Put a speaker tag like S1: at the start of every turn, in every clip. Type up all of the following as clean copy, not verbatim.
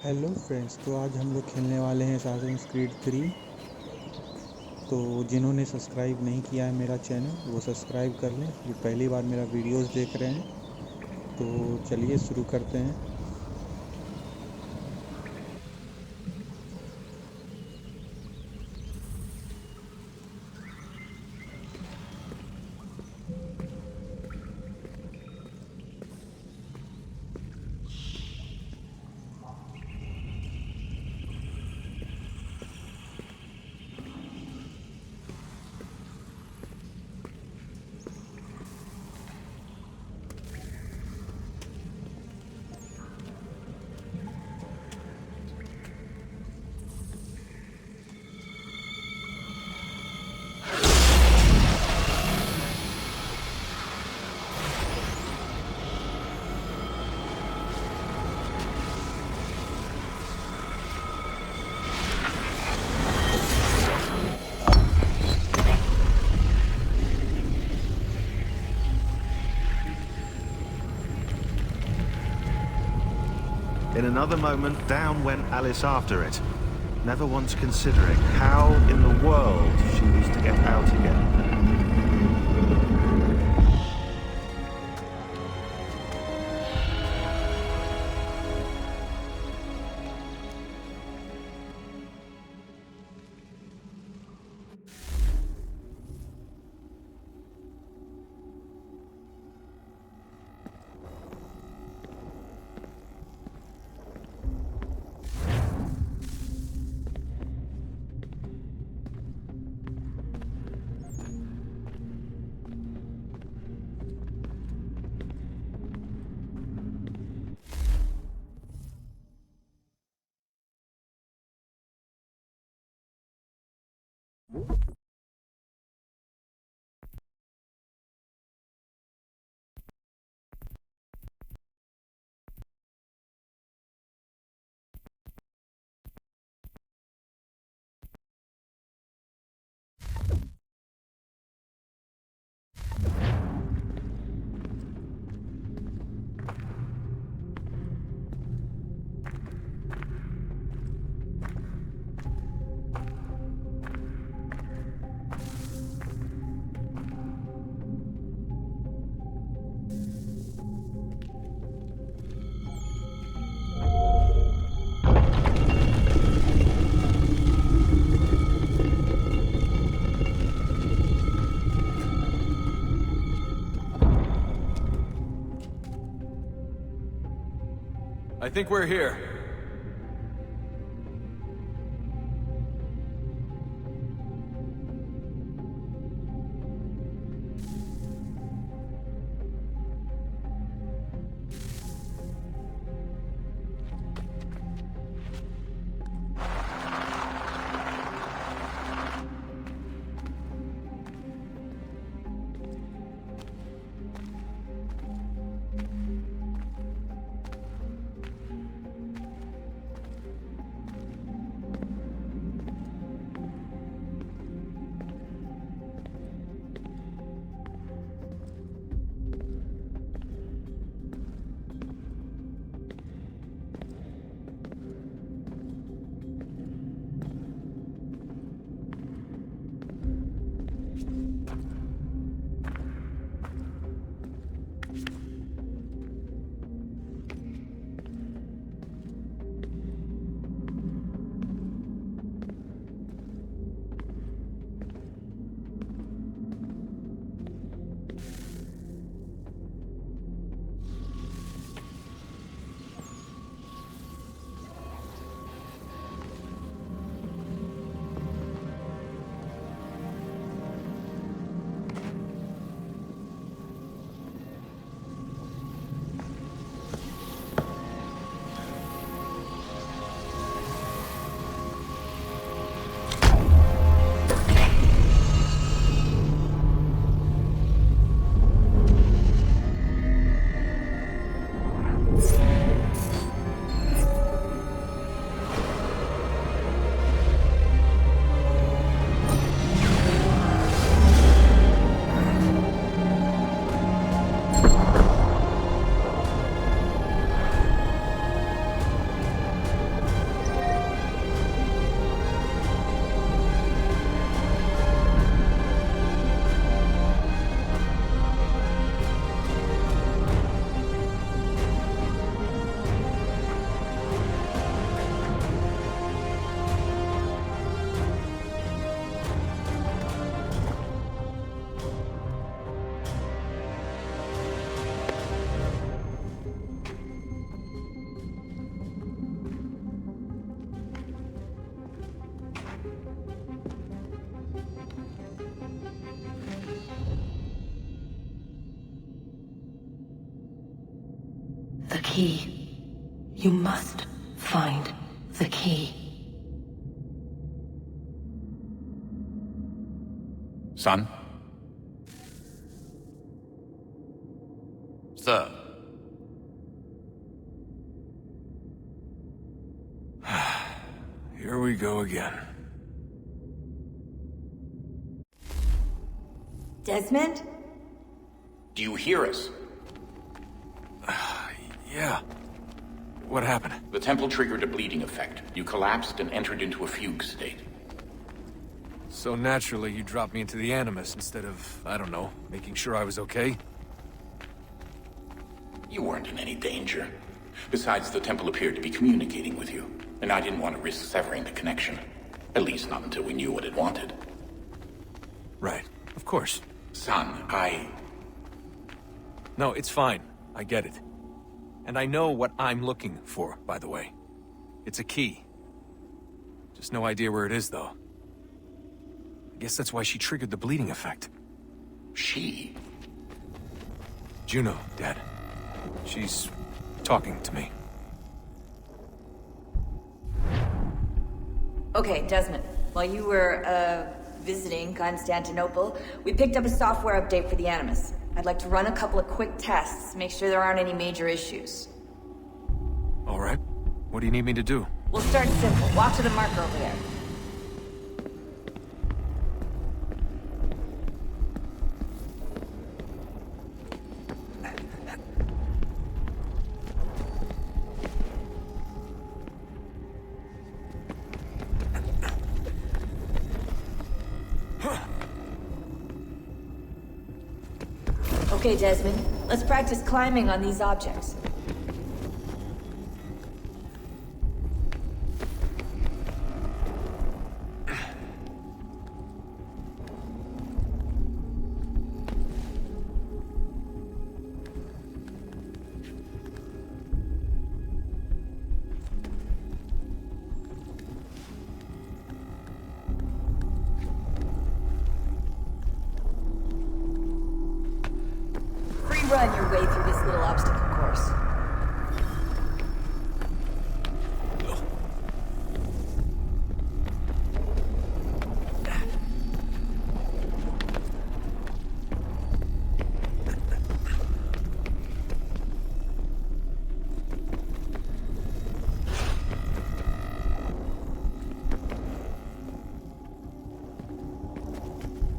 S1: Hello friends, तो आज हम लोग खेलने वाले हैं असासिन्स क्रीड 3। तो जिन्होंने सब्सक्राइब नहीं किया है मेरा चैनल वो सब्सक्राइब कर लें, जो पहली बार मेरा वीडियोस देख रहे हैं। तो चलिए शुरू करते हैं।
S2: In another moment, down went Alice after it, never once considering how in the world she was to get out again.
S3: I think we're here.
S4: key. You must find the key.
S5: Son? Sir.
S3: Here we go again.
S6: Desmond?
S5: Do you hear us?
S3: Yeah. What happened?
S5: The temple triggered a bleeding effect. You collapsed and entered into a fugue state.
S3: So naturally, you dropped me into the Animus instead of, I don't know, making sure I was okay?
S5: You weren't in any danger. Besides, the temple appeared to be communicating with you, and I didn't want to risk severing the connection. At least not until we knew what it wanted.
S3: Right. Of course.
S5: Son,
S3: No, it's fine. I get it. And I know what I'm looking for, by the way. It's a key. Just no idea where it is, though. I guess that's why she triggered the bleeding effect.
S5: She?
S3: Juno, Dad. She's talking to me.
S6: Okay, Desmond. While you were, visiting Constantinople, we picked up a software update for the Animus. I'd like to run a couple of quick tests, make sure there aren't any major issues.
S3: All right. What do you need me to do?
S6: We'll start simple. Walk to the marker over there. Okay, Desmond. Let's practice climbing on these objects. Run your way through this little obstacle course.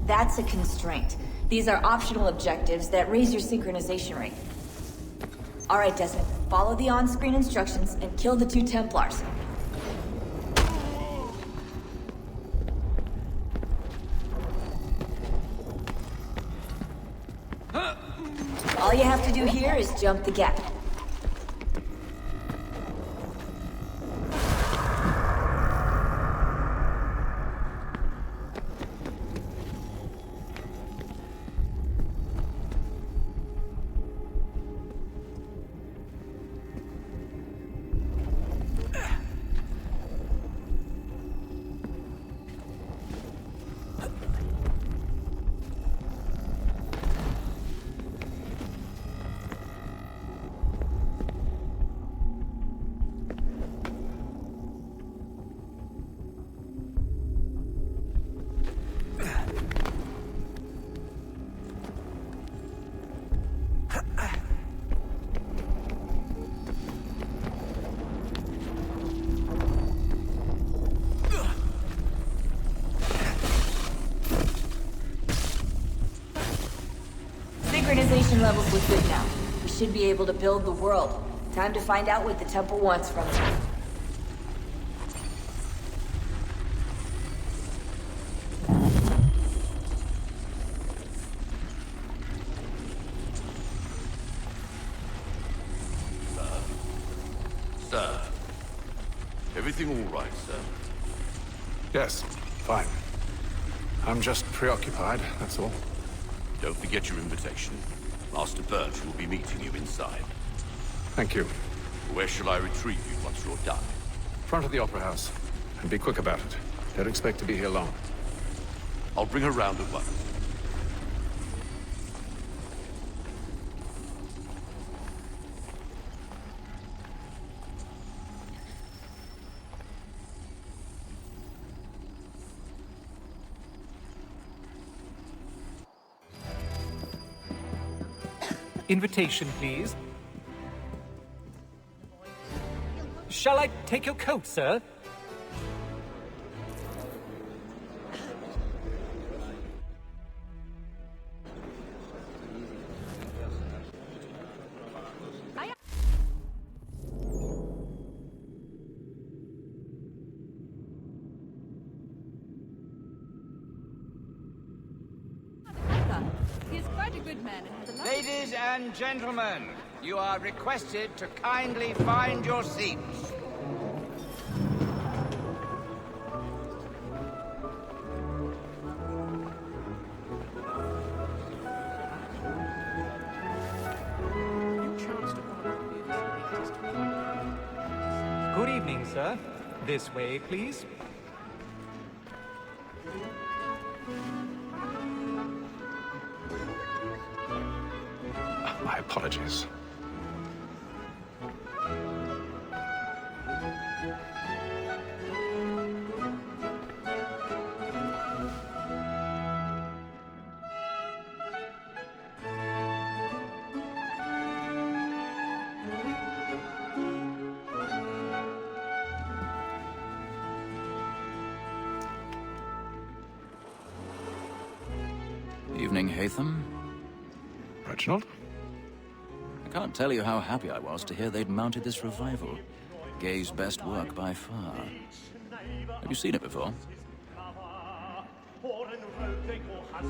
S6: That's a constraint. These are optional objectives that raise your synchronization rate. All right, Desmond. Follow the on-screen instructions and kill the 2 Templars. All you have to do here is jump the gap. Synchronization levels look good now. We should be able to build the world. Time to find out what the temple wants from us.
S7: Sir. Everything all right, sir?
S8: Yes, fine. I'm just preoccupied, that's all.
S7: Don't forget your invitation. Master Birch will be meeting you inside.
S8: Thank you.
S7: Where shall I retrieve you once you're done?
S8: Front of the Opera House. And be quick about it. Don't expect to be here long.
S7: I'll bring her round at once.
S9: Invitation, please. Shall I take your coat, sir?
S10: He is quite a good man and has a lot.
S11: Ladies and gentlemen, you are requested to kindly find your seats.
S9: Good evening, sir. This way, please.
S8: My apologies.
S12: Evening, Hatham.
S8: Reginald?
S12: I can't tell you how happy I was to hear they'd mounted this revival. Gay's best work by far. Have you seen it before?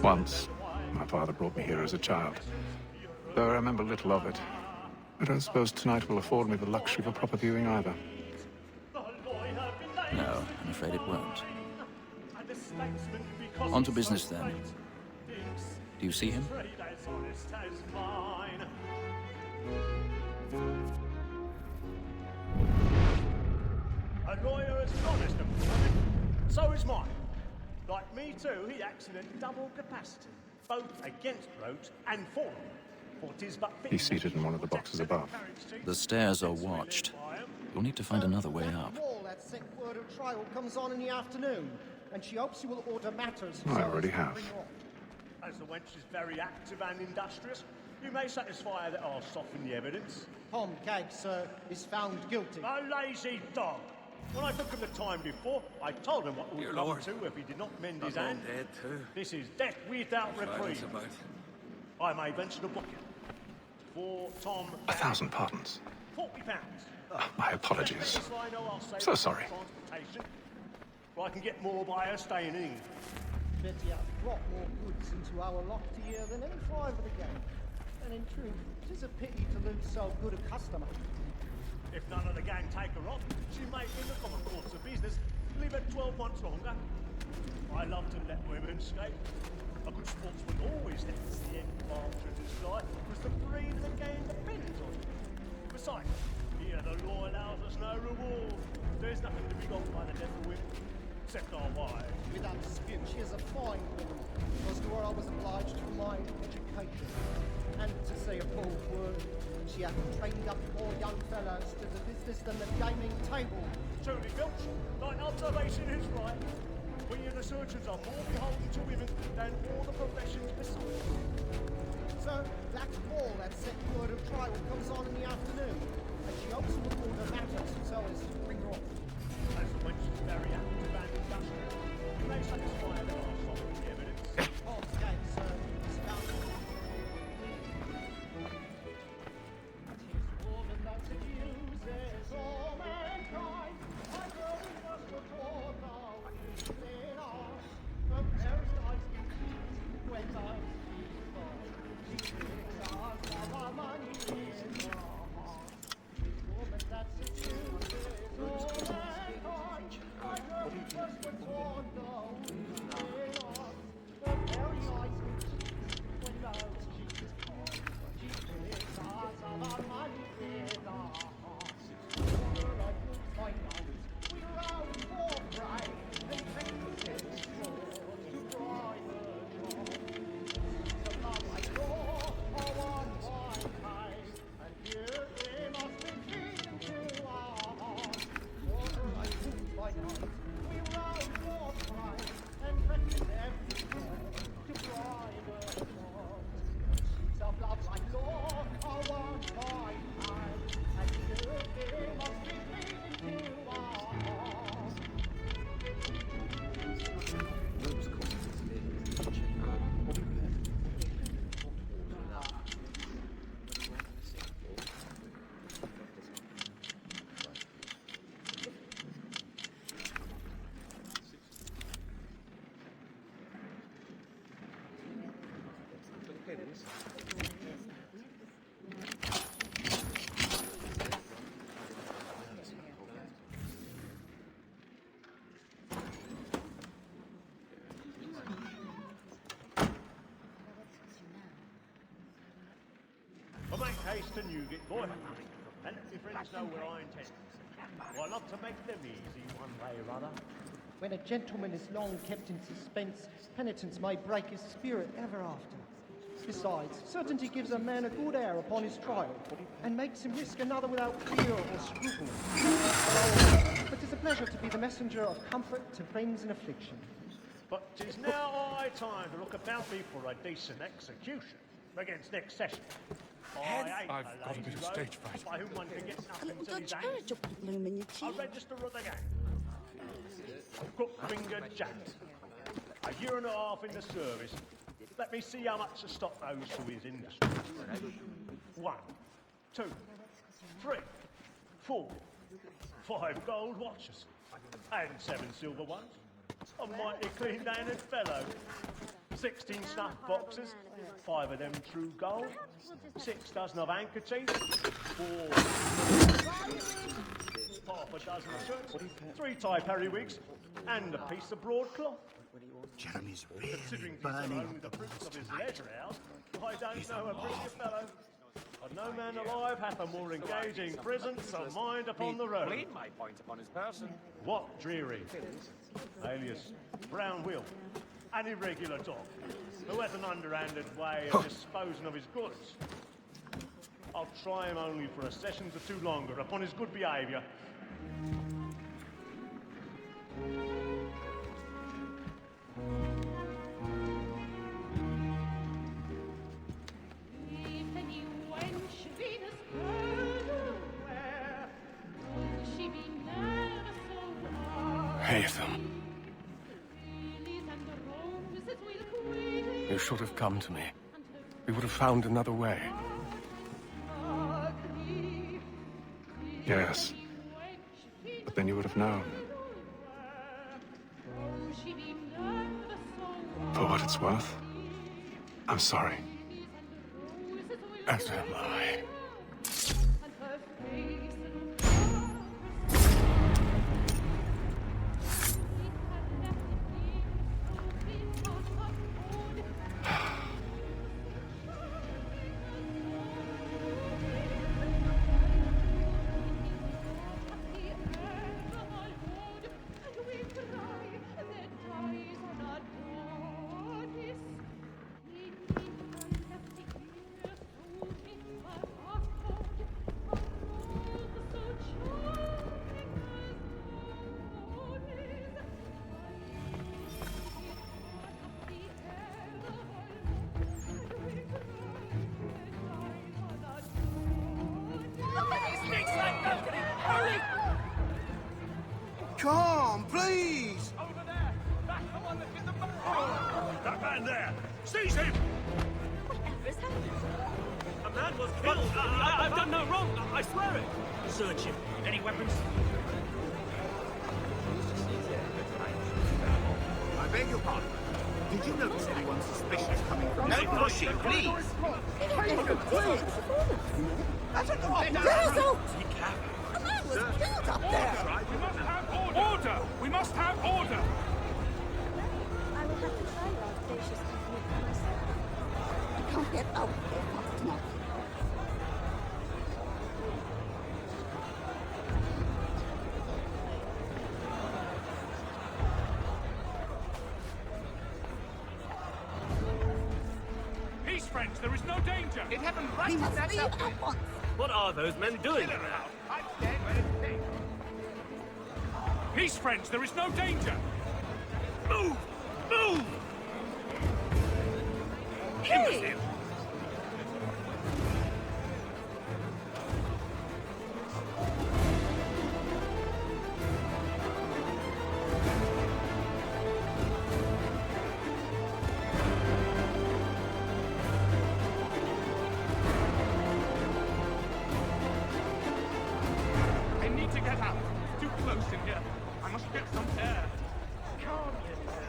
S8: Once. My father brought me here as a child. Though I remember little of it. I don't suppose tonight will afford me the luxury of a proper viewing either.
S12: No, I'm afraid it won't. On to business then. Do you see him?
S13: A lawyer is honest, and so is mine. Like me too, he acts in a double capacity, both against Roach and for them. For 'tis but
S8: He's seated in one of the boxes above.
S12: The stairs are watched. You'll need to find another way up.
S14: That second word of trial comes on in the afternoon, and she hopes you will order matters.
S8: I already have.
S13: As the wench is very active and industrious, you may satisfy her that I'll soften the evidence.
S14: Tom Cagg, sir, is found guilty.
S13: A lazy dog! When I took him the time before, I told him what would come to if he did not mend his hand.
S15: Dead too.
S13: This is death without reprieve. I may venture to book it. For Tom...
S8: 1,000 pardons.
S13: £40.
S8: My apologies. So sorry.
S13: Well, I can get more by her staying in.
S14: Bet you have brought more goods into our lock here than any five of the gang. And in truth, it is a pity to lose so good a customer.
S13: If none of the gang take her on, she may, in the common course of business, live at 12 months longer. I love to let women skate. A good sportsman always lets the end partridges fly, because the breed of the game depends on it. Besides, here the law allows us no reward. There's nothing to be got by the death of women, except our wives.
S14: Without dispute, she is a fine woman, because to her I was obliged for my education. And to say a bold word, she hath trained up more young fellows to the business than the gaming table.
S13: Truly, Filch, thine observation is right. We and the surgeons are more beholden to women than all the professions besides.
S14: So, that ball, that second word of trial, comes on in the afternoon, and she hopes you will order matters so as to bring her off.
S13: As the wench is very active and industrious, you may satisfy her that I'll soften the evidence.
S14: Tom's game, sir, is found.
S13: taste of nougat, boy. And let your friends know where I intend. I love to make them easy one way or other.
S14: When a gentleman is long kept in suspense, penitence may break his spirit ever after. Besides, certainty gives a man a good air upon his trial, and makes him risk another without fear or scruple. But 'tis a pleasure to be the messenger of comfort to friends in affliction.
S13: But 'tis now high time to look about me for a decent execution against next session.
S8: I've got a bit of stage fright.
S13: By whom one can get nothing till
S15: Don't
S13: he's
S15: you
S13: hanged.
S15: put the bloom in your
S13: A
S15: tea?
S13: register of the gang. Crookfinger Jack. A year and a half in the service. Let me see how much the stock owes to his industry. 1, 2, 3, 4, 5 gold watches. And 7 silver ones. A mighty clean-handed fellow. 16 snuff boxes, 5 of them true gold, 6 dozen of handkerchiefs, 4 half a dozen of shirts, 3 tie periwigs, and a piece of broadcloth.
S16: Jeremy's
S13: Considering
S16: really
S13: these are
S16: burning
S13: only the fruits of his leisure hours, I don't know a prettier fellow. And no man alive hath a more engaging presence of mind upon the road.
S9: Clean my point upon his person.
S13: What Dreary, alias Brown Will, an irregular dog, who has an underhanded way of disposing of his goods. I'll try him only for a session or 2 longer upon his good behaviour.
S8: Haytham. You should have come to me. We would have found another way. Yes. But then you would have known. For what it's worth, I'm sorry. As am I.
S16: Come, please!
S13: Over there! That's the one that hit the boat! That man there! Seize him!
S15: Whatever is happening?
S13: A man was killed! I've done no wrong! I swear it!
S11: Search him. Any weapons?
S7: I beg your pardon. Did you notice anyone suspicious coming from... No pushing, please!
S16: That's a
S7: Be careful.
S15: A man was killed up there!
S8: We must have order! We must have order!
S15: I will have to try your audacious technique myself. I can't get out there fast enough.
S8: Peace, friends, there is no danger!
S11: It happened right
S15: We
S11: in
S15: must
S11: that
S15: leave
S11: subway.
S15: at once.
S13: What are those men doing?
S11: I'm dead, but it's safe.
S8: Peace, friends, there is no danger!
S13: Move! Move!
S15: Hey!
S8: I need to get out. It's too close in here. I must get some air.
S11: Calm yourself.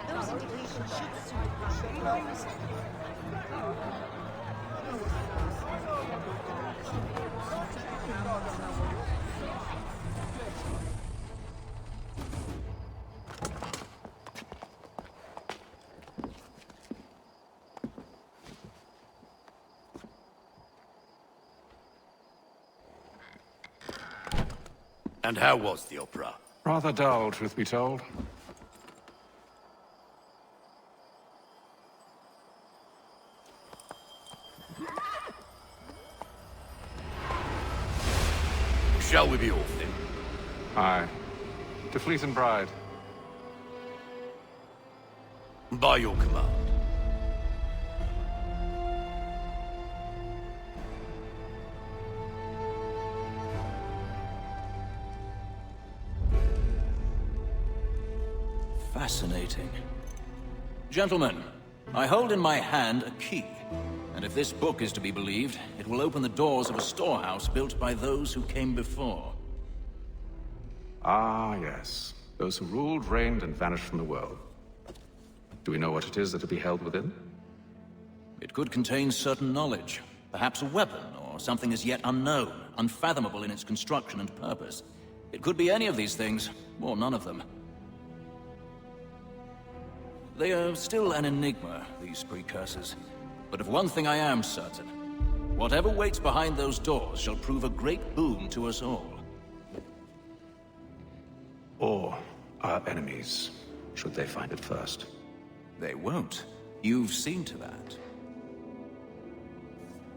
S15: Those indications should suit
S17: And how was the opera?
S8: Rather dull, truth be told.
S17: Shall we be off then?
S8: Aye. To Fleet and Bride.
S17: By your command.
S12: Fascinating. Gentlemen, I hold in my hand a key. And if this book is to be believed, it will open the doors of a storehouse built by those who came before.
S8: Ah, yes. Those who ruled, reigned, and vanished from the world. Do we know what it is that will be held within?
S12: It could contain certain knowledge. Perhaps a weapon, or something as yet unknown, unfathomable in its construction and purpose. It could be any of these things, or none of them. They are still an enigma, these precursors. But of one thing I am certain. Whatever waits behind those doors shall prove a great boon to us all.
S8: Or our enemies, should they find it first.
S12: They won't. You've seen to that.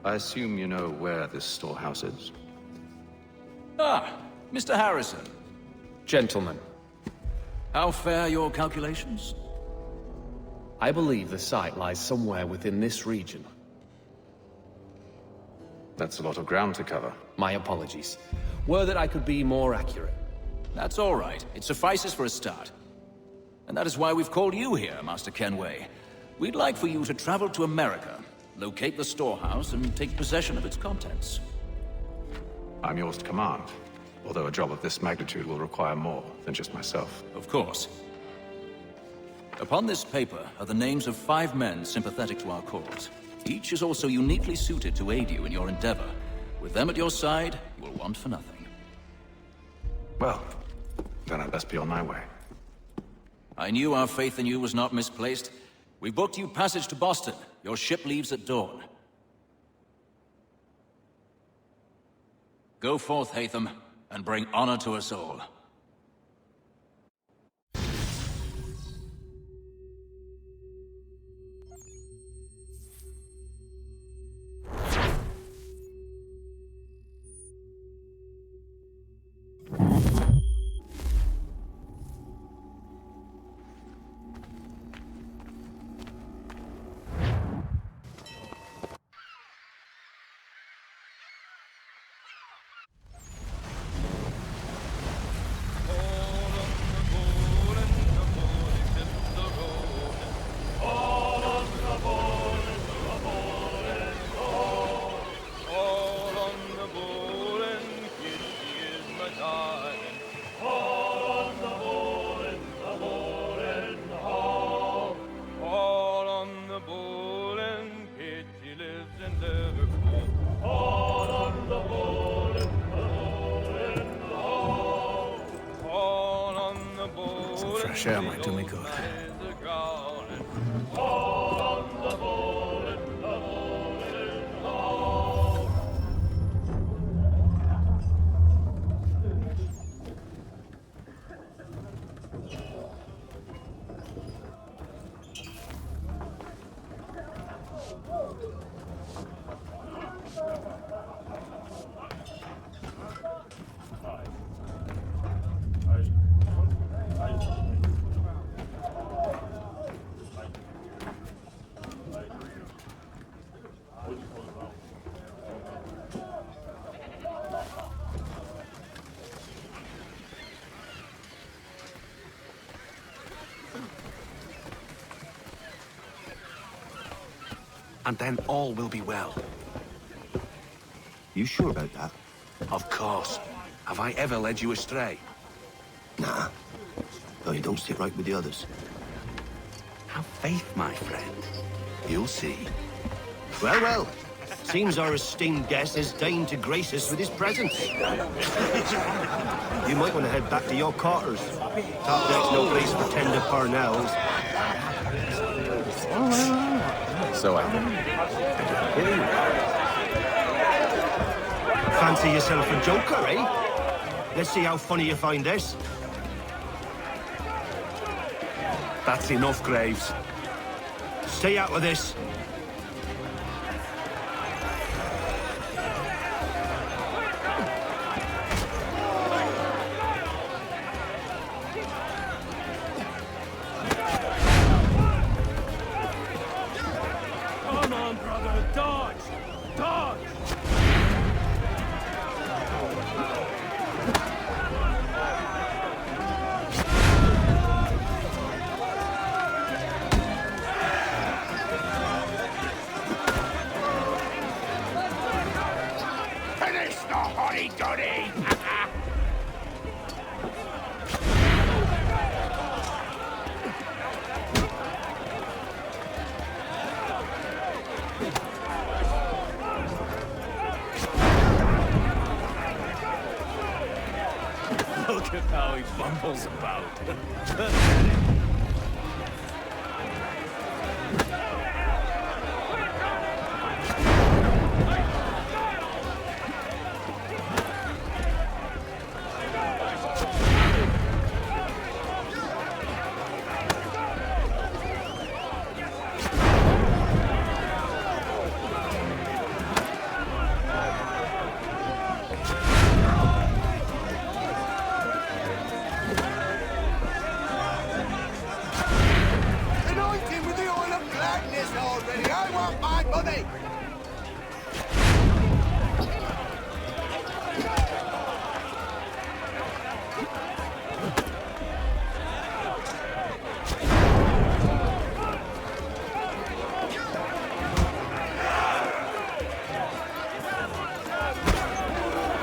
S8: I assume you know where this storehouse is?
S12: Ah, Mr. Harrison.
S18: Gentlemen.
S12: How fare your calculations?
S18: I believe the site lies somewhere within this region.
S8: That's a lot of ground to cover.
S18: My apologies. Were that I could be more accurate.
S12: That's all right. It suffices for a start. And that is why we've called you here, Master Kenway. We'd like for you to travel to America, locate the storehouse, and take possession of its contents.
S8: I'm yours to command, although a job of this magnitude will require more than just myself.
S12: Of course. Upon this paper are the names of 5 men sympathetic to our cause. Each is also uniquely suited to aid you in your endeavor. With them at your side, you will want for nothing.
S8: Well, then I'd best be on my way.
S12: I knew our faith in you was not misplaced. We booked you passage to Boston. Your ship leaves at dawn. Go forth, Hatham, and bring honor to us all.
S17: Fresh air might do me good.
S7: And then all will be well.
S16: You sure about that?
S7: Of course. Have I ever led you astray?
S16: Nah. No, you don't sit right with the others.
S7: Have faith, my friend. You'll see.
S16: Well, well. Seems our esteemed guest has deigned to grace us with his presence. You might want to head back to your quarters. Top deck's no place for tender parnells.
S8: So
S16: Fancy yourself a joker, eh? Let's see how funny you find this.
S17: That's enough, Graves.
S16: Stay out of this.
S13: Come on, brother, dodge! Dodge!
S11: Finish the hoddy-doddy!
S17: Look at how he bumbles about.
S11: Anoint him with the oil of gladness already! I want my money!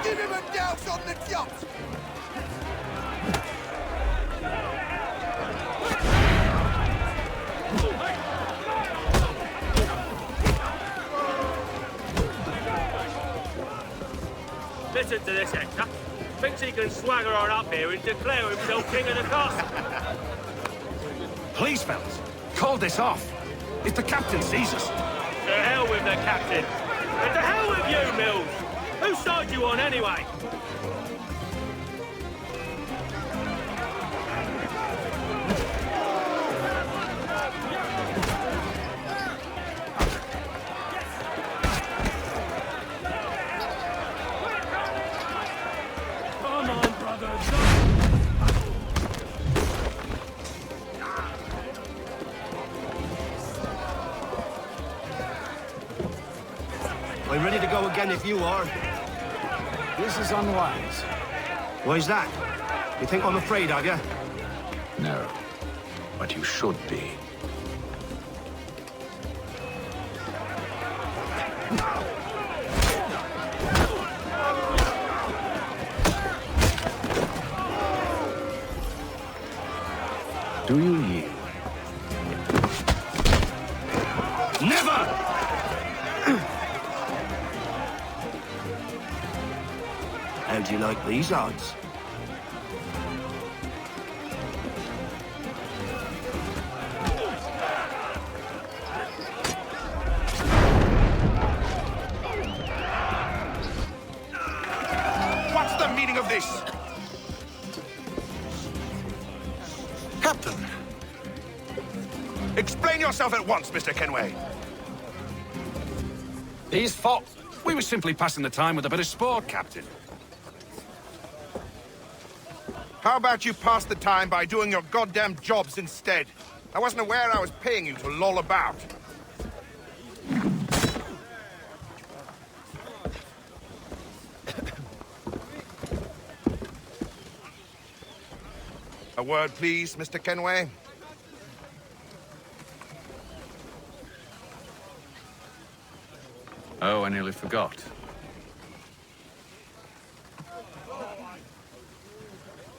S11: Give him a douse on the chops!
S13: Listen to this, Hector. Thinks he can swagger on up here and declare himself king of the castle.
S17: Please, fellas, call this off. If the captain sees us.
S13: To hell with the captain. And to hell with you, Mills. Whose side you on, anyway? Come on, brother.
S16: I'm ready to go again if you are.
S8: This is unwise.
S16: Why's that? You think I'm afraid of you?
S8: No. But you should be. Do you yield?
S16: Never! How do you like these odds?
S11: What's the meaning of this?
S17: Captain!
S11: Explain yourself at once, Mr. Kenway.
S17: His fault. We were simply passing the time with a bit of sport, Captain.
S11: How about you pass the time by doing your goddamn jobs instead? I wasn't aware I was paying you to loll about. A word, please, Mr. Kenway.
S8: Oh, I nearly forgot.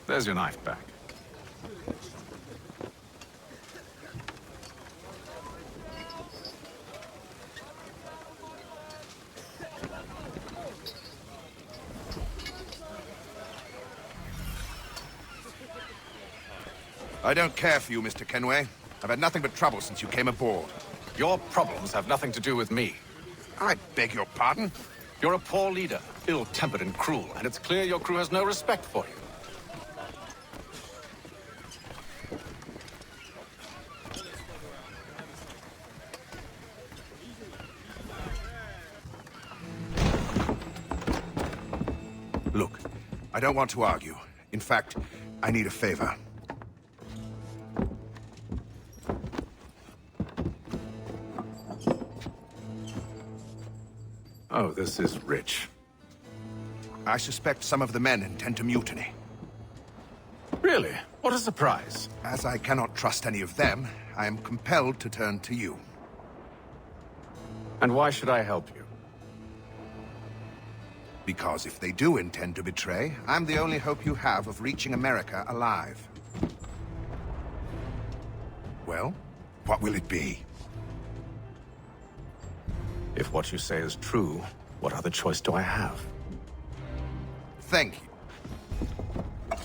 S8: There's your knife back.
S11: I don't care for you, Mr. Kenway. I've had nothing but trouble since you came aboard.
S17: Your problems have nothing to do with me.
S11: I beg your pardon?
S17: You're a poor leader.
S8: ill-tempered and cruel, and it's clear your crew has no respect for you.
S11: Look, I don't want to argue. In fact, I need a favor.
S8: Oh, this is rich.
S11: I suspect some of the men intend to mutiny.
S8: Really? What a surprise.
S11: As I cannot trust any of them, I am compelled to turn to you.
S8: And why should I help you?
S11: Because if they do intend to betray, I'm the only hope you have of reaching America alive. Well, what will it be?
S8: If what you say is true, what other choice do I have?
S11: Thank you.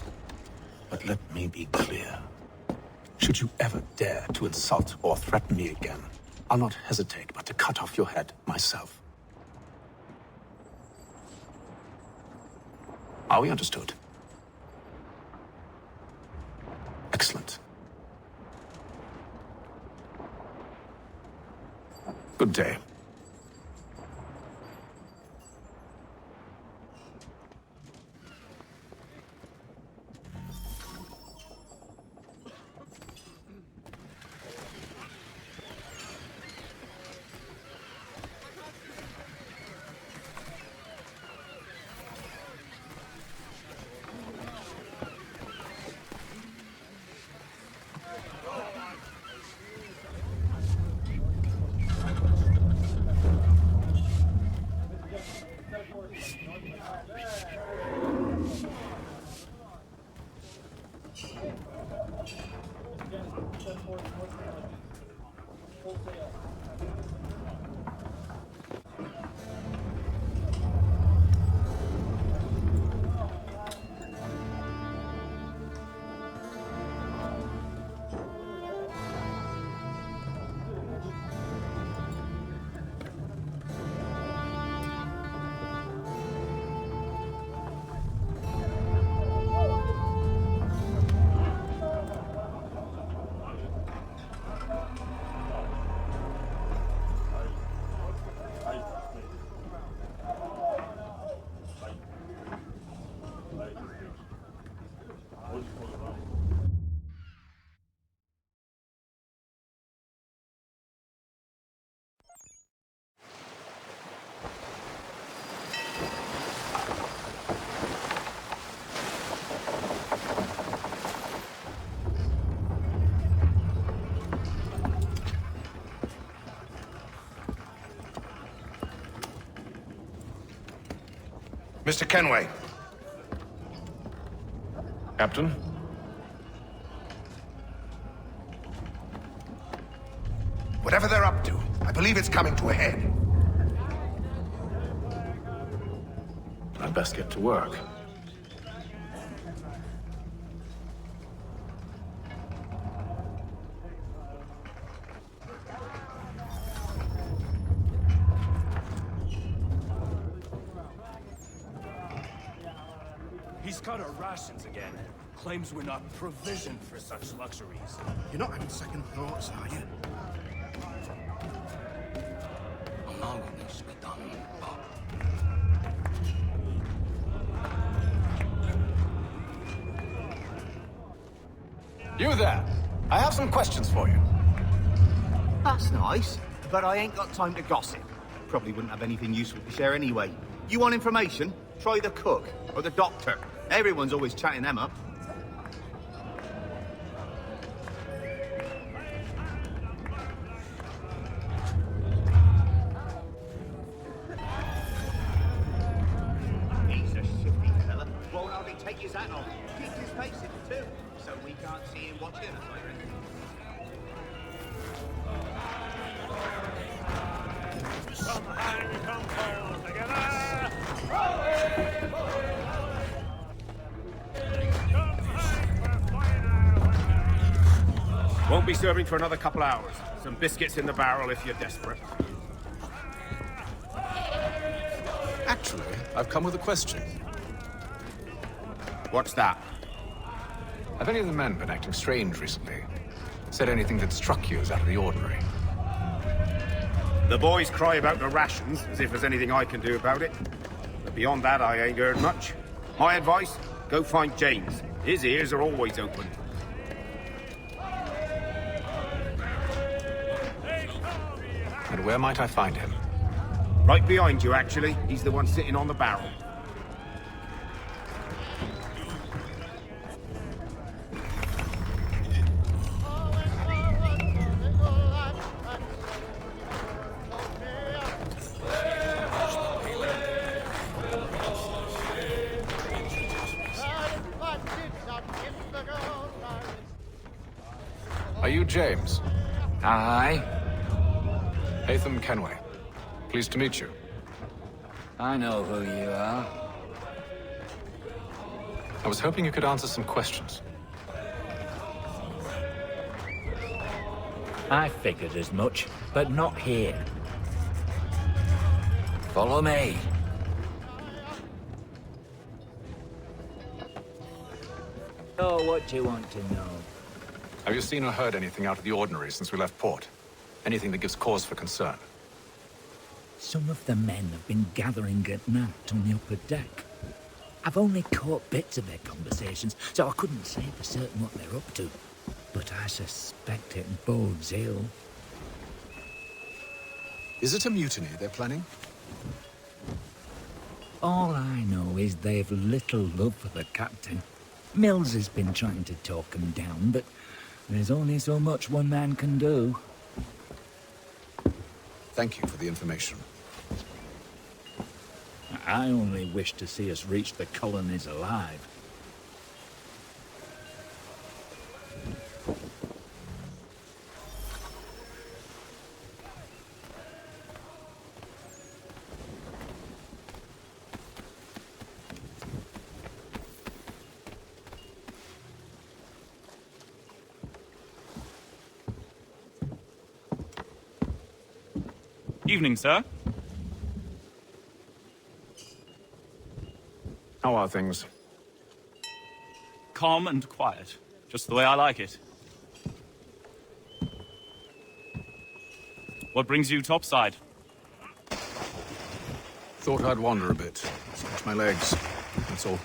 S8: But let me be clear. Should you ever dare to insult or threaten me again, I'll not hesitate but to cut off your head myself. Are we understood? Excellent. Good day.
S11: Mr. Kenway.
S8: Captain?
S11: Whatever they're up to, I believe it's coming to a head.
S8: I'd best get to work.
S17: He's cut our rations again. Claims we're not provisioned for such luxuries.
S16: You're not having second thoughts, are you?
S17: All this be done.
S8: You there! I have some questions for you.
S7: That's nice, but I ain't got time to gossip. Probably wouldn't have anything useful to share anyway. You want information? Try the cook or the doctor. Everyone's always chatting them up. He's a shifty fella. Won't hardly take his hat off. Keeps his face in too, so we can't see him watching us, I reckon.
S17: Won't be serving for another couple hours. Some biscuits in the barrel if you're desperate.
S8: Actually, I've come with a question.
S7: What's that?
S8: Have any of the men been acting strange recently? Said anything that struck you as out of the ordinary?
S7: The boys cry about the rations, as if there's anything I can do about it. But beyond that, I ain't heard much. My advice, go find James. His ears are always open.
S8: And where might I find him?
S7: Right behind you, actually. He's the one sitting on the barrel.
S8: Are you James?
S19: Aye.
S8: Haytham Kenway. Pleased to meet you.
S19: I know who you are.
S8: I was hoping you could answer some questions.
S19: I figured as much, but not here. Follow me. Oh, what do you want to know?
S8: Have you seen or heard anything out of the ordinary since we left port? Anything that gives cause for concern?
S19: Some of the men have been gathering at night on the upper deck. I've only caught bits of their conversations, so I couldn't say for certain what they're up to. But I suspect it bodes ill.
S8: Is it a mutiny they're planning?
S19: All I know is they've little love for the captain. Mills has been trying to talk them down, but there's only so much one man can do.
S8: Thank you for the information.
S19: I only wish to see us reach the colonies alive.
S20: Evening, sir.
S8: How are things?
S20: Calm and quiet. Just the way I like it. What brings you topside?
S8: Thought I'd wander a bit. Stretch my legs. That's all.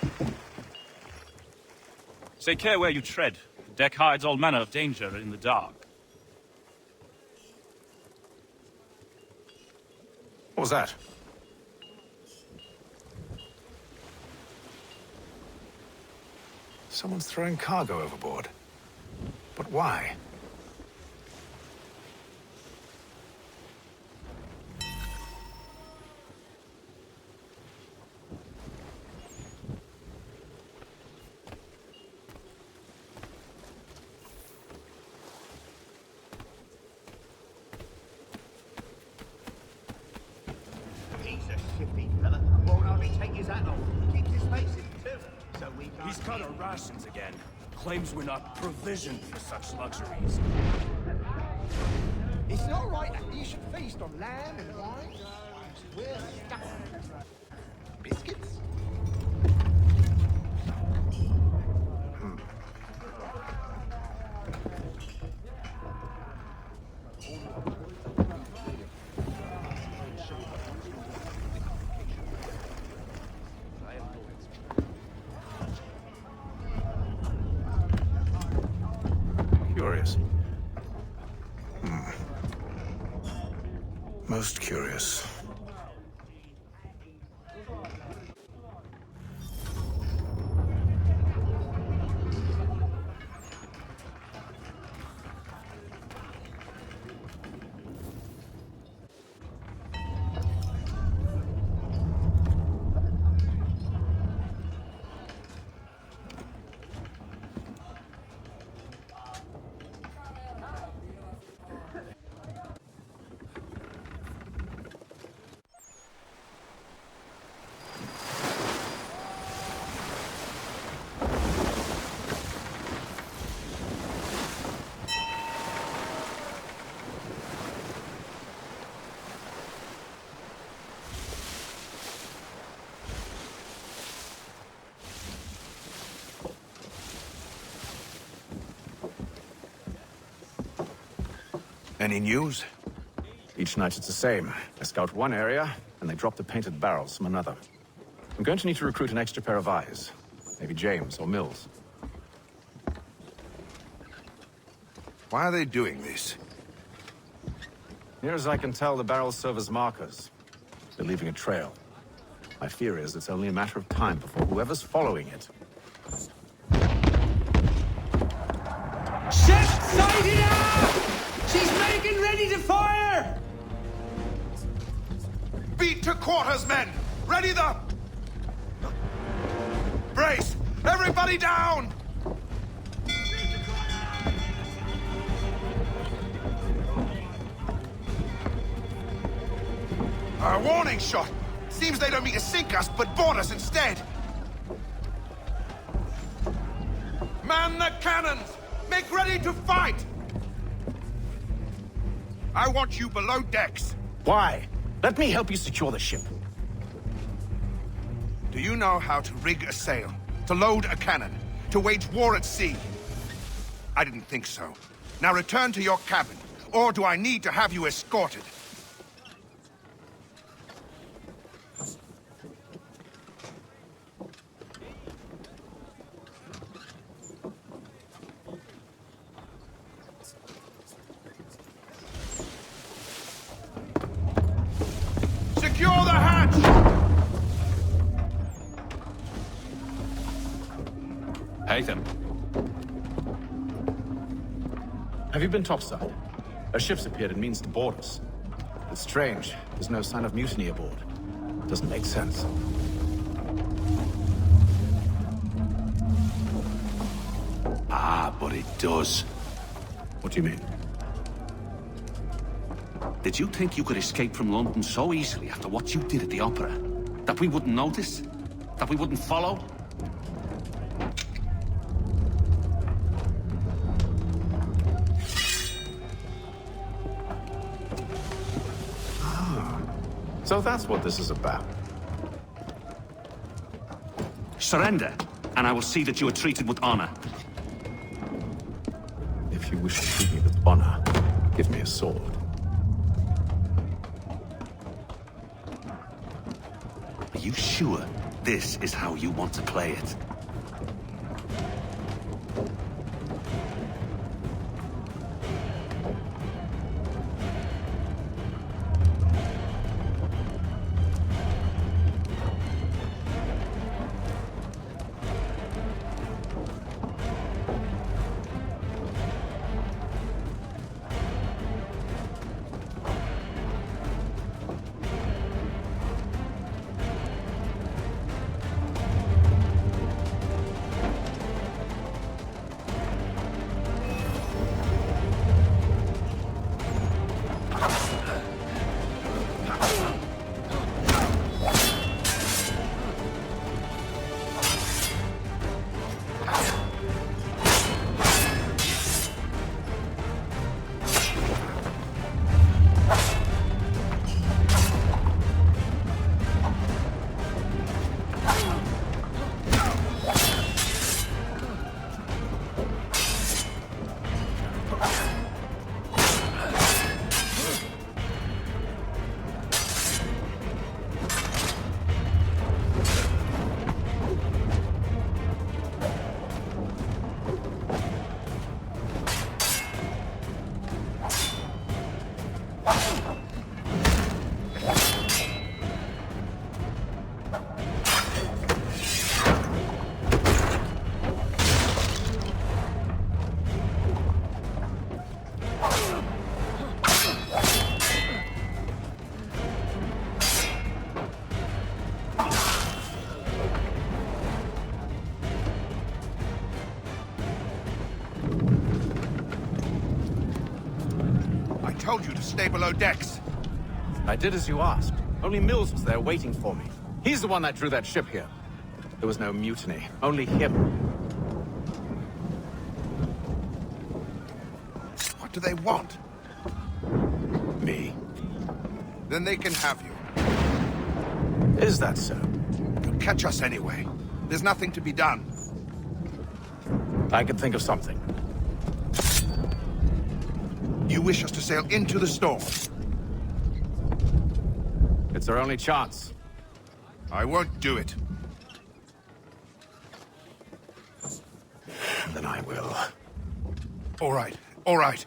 S20: Take care where you tread. The deck hides all manner of danger in the dark.
S8: What was that? Someone's throwing cargo overboard. But why?
S7: He's a shifty fella. Won't hardly take his hat off. Keeps his face in too. So we can't...
S17: He's cut our rations again. Claims we're not provisioned for such luxuries.
S14: It's not right that you should feast on lamb and wine. We're stuck. Biscuits?
S8: Curious. Most curious.
S11: Any news?
S8: Each night it's the same. I scout one area, and they drop the painted barrels from another. I'm going to need to recruit an extra pair of eyes. Maybe James or Mills.
S11: Why are they doing this?
S8: Near as I can tell, the barrels serve as markers. They're leaving a trail. My fear is it's only a matter of time before whoever's following it.
S21: Ship sighted out! She's making ready to fire!
S11: Beat to quarters, men! Ready the... Brace! Everybody down! A warning shot! Seems they don't mean to sink us, but board us instead! Man the cannons! Make ready to fight! I want you below decks.
S16: Why? Let me help you secure the ship.
S11: Do you know how to rig a sail? To load a cannon? To wage war at sea? I didn't think so. Now return to your cabin, or do I need to have you escorted? Secure the hatch!
S3: Haytham.
S8: Have you been topside? A ship's appeared and means to board us. It's strange. There's no sign of mutiny aboard. Doesn't make sense.
S16: Ah, but it does.
S8: What do you mean?
S16: Did you think you could escape from London so easily after what you did at the Opera? That we wouldn't notice? That we wouldn't follow?
S8: So that's what this is about.
S16: Surrender, and I will see that you are treated with honor.
S8: If you wish to treat me with honor, give me a sword.
S16: Are you sure this is how you want to play it?
S11: I told you to stay below decks.
S8: I did as you asked. Only Mills was there waiting for me. He's the one that drew that ship here. There was no mutiny, only him.
S11: What do they want?
S8: Me.
S11: Then they can have you.
S8: Is that so?
S11: You'll catch us anyway. There's nothing to be done.
S8: I can think of something.
S11: You wish us to sail into the storm?
S8: It's our only chance.
S11: I won't do it.
S8: Then I will.
S11: All right, all right.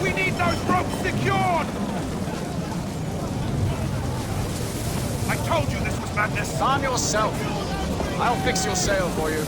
S11: We need those ropes secured! I told you this was madness!
S8: Calm yourself. I'll fix your sail for you.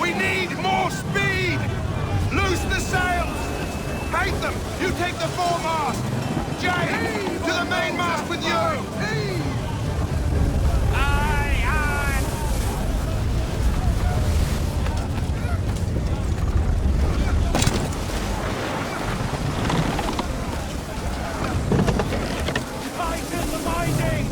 S11: We need more speed! Loose the sails! Hate them! You take the foremast! Jay, to the mainmast with you!
S13: Tighten the binding!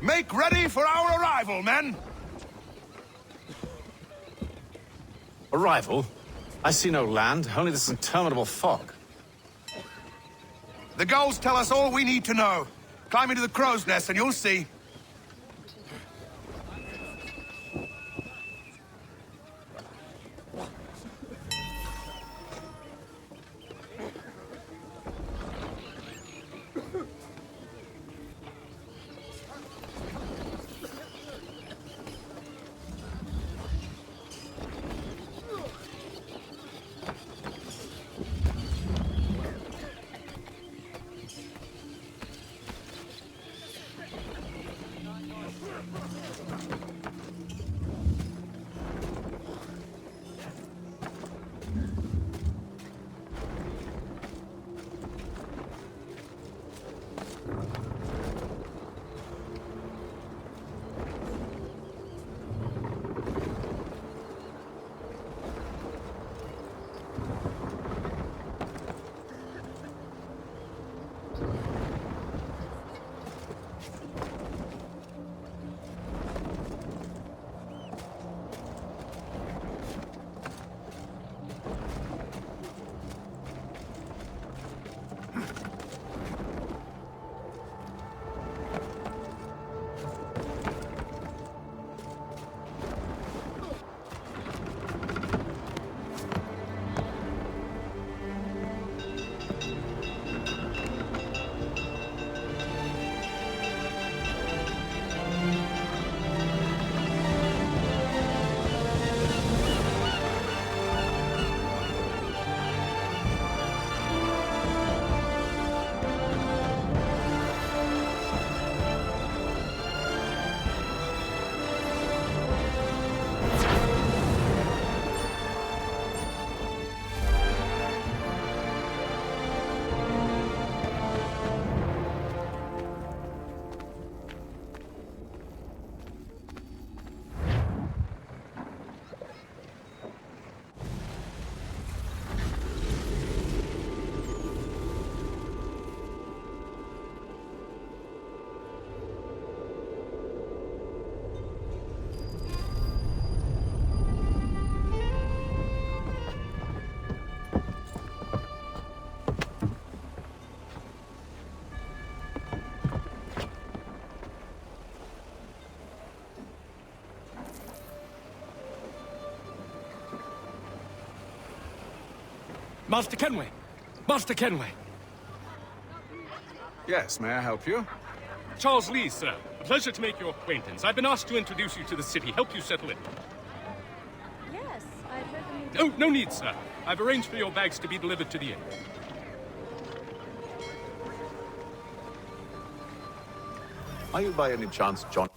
S11: Make ready for our arrival, men!
S8: Arrival? I see no land, only this interminable fog.
S11: The gulls tell us all we need to know. Climb into the crow's nest and you'll see.
S17: Master Kenway! Master Kenway!
S8: Yes, may I help you?
S17: Charles Lee, sir. A pleasure to make your acquaintance. I've been asked to introduce you to the city, help you settle in.
S10: Yes, I've heard the news.
S17: Oh, no need, sir. I've arranged for your bags to be delivered to the inn.
S8: Are you by any chance John?